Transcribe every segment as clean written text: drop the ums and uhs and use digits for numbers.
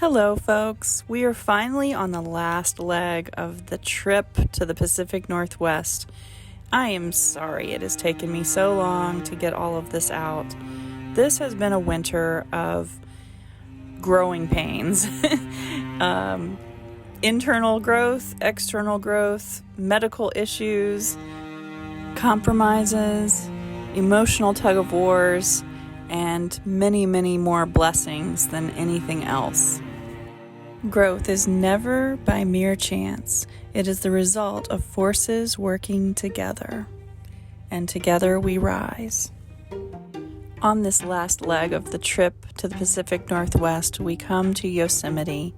Hello folks, we are finally on the last leg of the trip to the Pacific Northwest. I am sorry it has taken me so long to get all of this out. This has been a winter of growing pains. Internal growth, external growth, medical issues, compromises, emotional tug-of-wars, and many, many more blessings than anything else. Growth is never by mere chance. It is the result of forces working together. And together we rise. On this last leg of the trip to the Pacific Northwest, we come to Yosemite,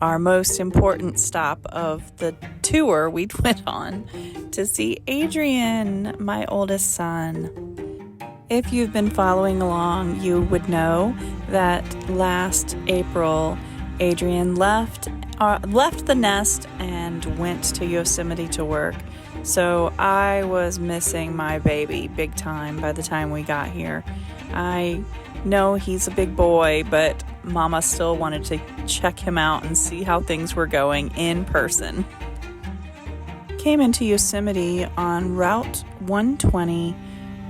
our most important stop of the tour we went on, to see Adrian, my oldest son. If you've been following along, you would know that last April, Adrian left the nest and went to Yosemite to work. So I was missing my baby big time by the time we got here. I know he's a big boy, but Mama still wanted to check him out and see how things were going in person. Came into Yosemite on Route 120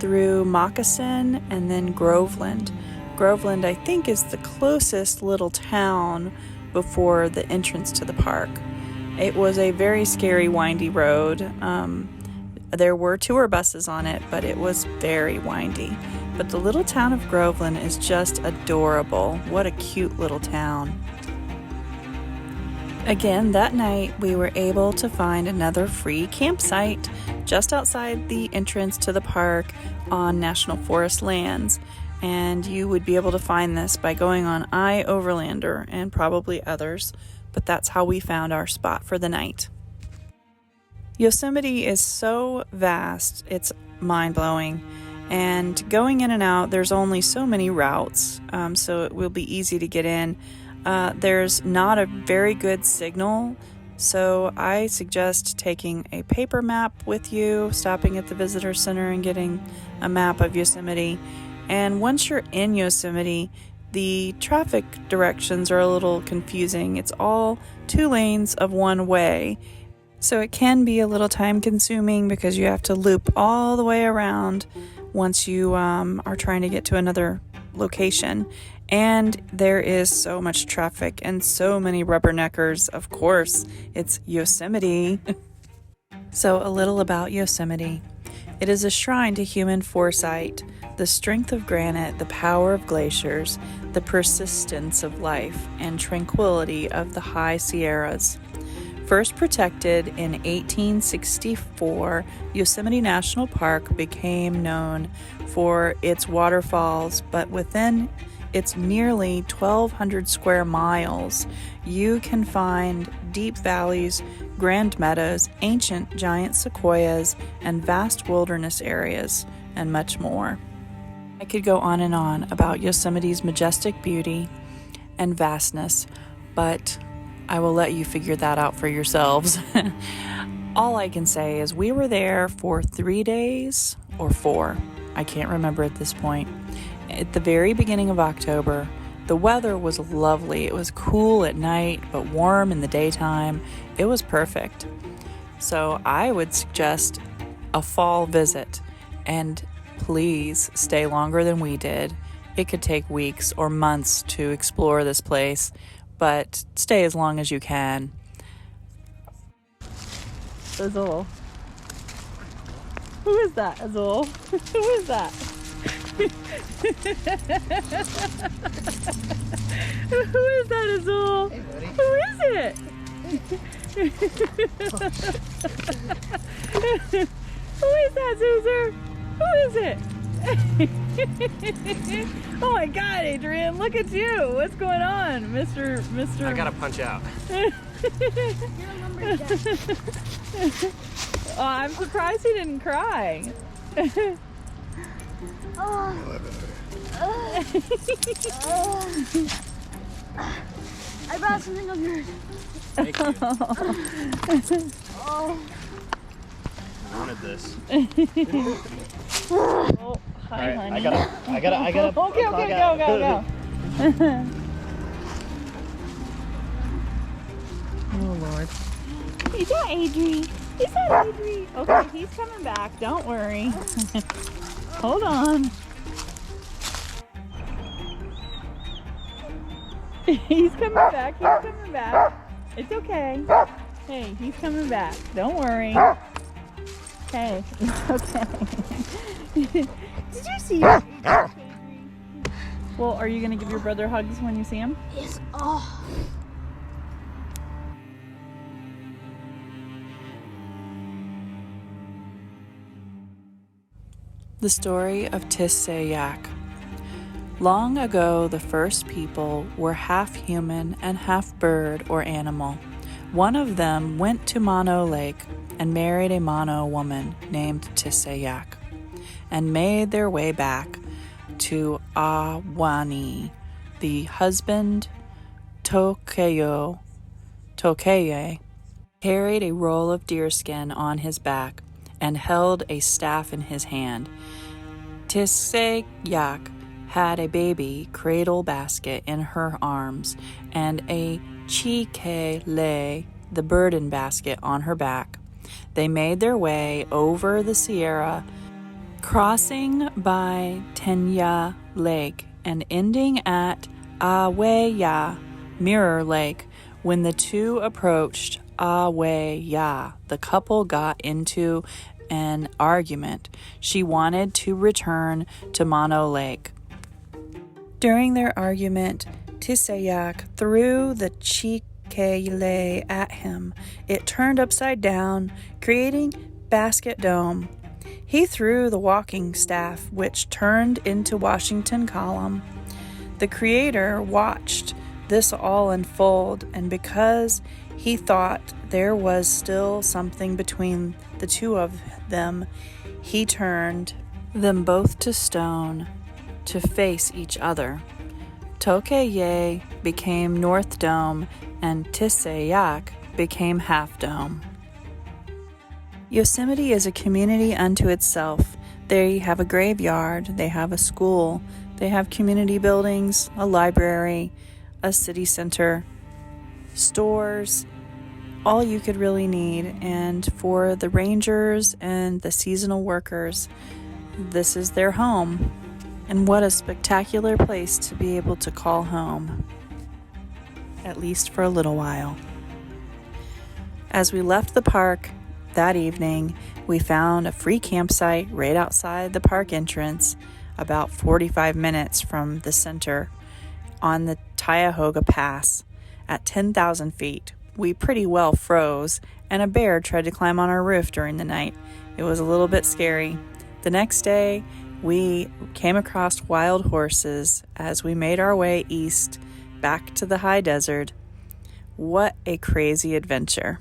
through Moccasin and then Groveland. Groveland, I think, is the closest little town before the entrance to the park. It was a very scary, windy road. There were tour buses on it, but it was very windy. But the little town of Groveland is just adorable. What a cute little town. Again, that night we were able to find another free campsite just outside the entrance to the park on National Forest lands. And you would be able to find this by going on iOverlander and probably others, but that's how we found our spot for the night. Yosemite is so vast, it's mind-blowing. And going in and out, there's only so many routes, so it will be easy to get in. There's not a very good signal, so I suggest taking a paper map with you, stopping at the visitor center and getting a map of Yosemite. And once you're in Yosemite, the traffic directions are a little confusing. It's all 2 lanes of one way, so it can be a little time consuming because you have to loop all the way around once you are trying to get to another location. And there is so much traffic and so many rubberneckers. Of course, it's Yosemite. So a little about Yosemite. It is a shrine to human foresight, the strength of granite, the power of glaciers, the persistence of life, and tranquility of the high Sierras. First protected in 1864, Yosemite National Park became known for its waterfalls, but within its nearly 1,200 square miles, you can find deep valleys, grand meadows, ancient giant sequoias, and vast wilderness areas, and much more. I could go on and on about Yosemite's majestic beauty and vastness, but I will let you figure that out for yourselves. All I can say is we were there for 3 days or 4. I can't remember at this point. At the very beginning of October, the weather was lovely. It was cool at night, but warm in the daytime. It was perfect. So I would suggest a fall visit, and please stay longer than we did. It could take weeks or months to explore this place, but stay as long as you can. Azul. Who is that, Azul? Who is that? Who is that, Azul? Hey, buddy. Who is it? Who is that, Zuzer? Who is it? Oh my God, Adrian, look at you. What's going on, Mr. I gotta punch out. Oh, I'm surprised he didn't cry. I brought something of yours. Thank you. Oh. I wanted this. Oh, hi, All right, honey. I gotta. Okay, go. Okay. Oh, Lord. Is that Adrian? Is that Adrian? Okay, he's coming back. Don't worry. Hold on. He's coming back. He's coming back. It's okay. Hey, he's coming back. Don't worry. Hey, it's okay. Did you see Adrian? Well, are you going to give your brother hugs when you see him? Yes. Oh. The story of Tissayak. Long ago, the first people were half human and half bird or animal. One of them went to Mono Lake and married a Mono woman named Tissayak, and made their way back to Awani. The husband, Tokeye, carried a roll of deerskin on his back and held a staff in his hand. Tissayak had a baby cradle basket in her arms and a chikele, the burden basket, on her back. They made their way over the Sierra, crossing by Tenya Lake and ending at Aweya, Mirror Lake. When the two approached Aweya, the couple got into an argument. She wanted to return to Mono Lake. During their argument, Tissayak threw the chikele at him. It turned upside down, creating basket dome. He threw the walking staff, which turned into Washington column. The creator watched this all unfold, and because he thought there was still something between the two of them, he turned them both to stone to face each other. Tokeye became North Dome, and Tissayak became Half Dome. Yosemite is a community unto itself. They have a graveyard, they have a school, they have community buildings, a library, a city center, stores, all you could really need. And for the rangers and the seasonal workers, this is their home. And what a spectacular place to be able to call home, at least for a little while. As we left the park that evening, we found a free campsite right outside the park entrance, about 45 minutes from the center, on the Cuyahoga Pass at 10,000 feet. We pretty well froze, and a bear tried to climb on our roof during the night. It was a little bit scary. The next day, we came across wild horses as we made our way east back to the high desert. What a crazy adventure.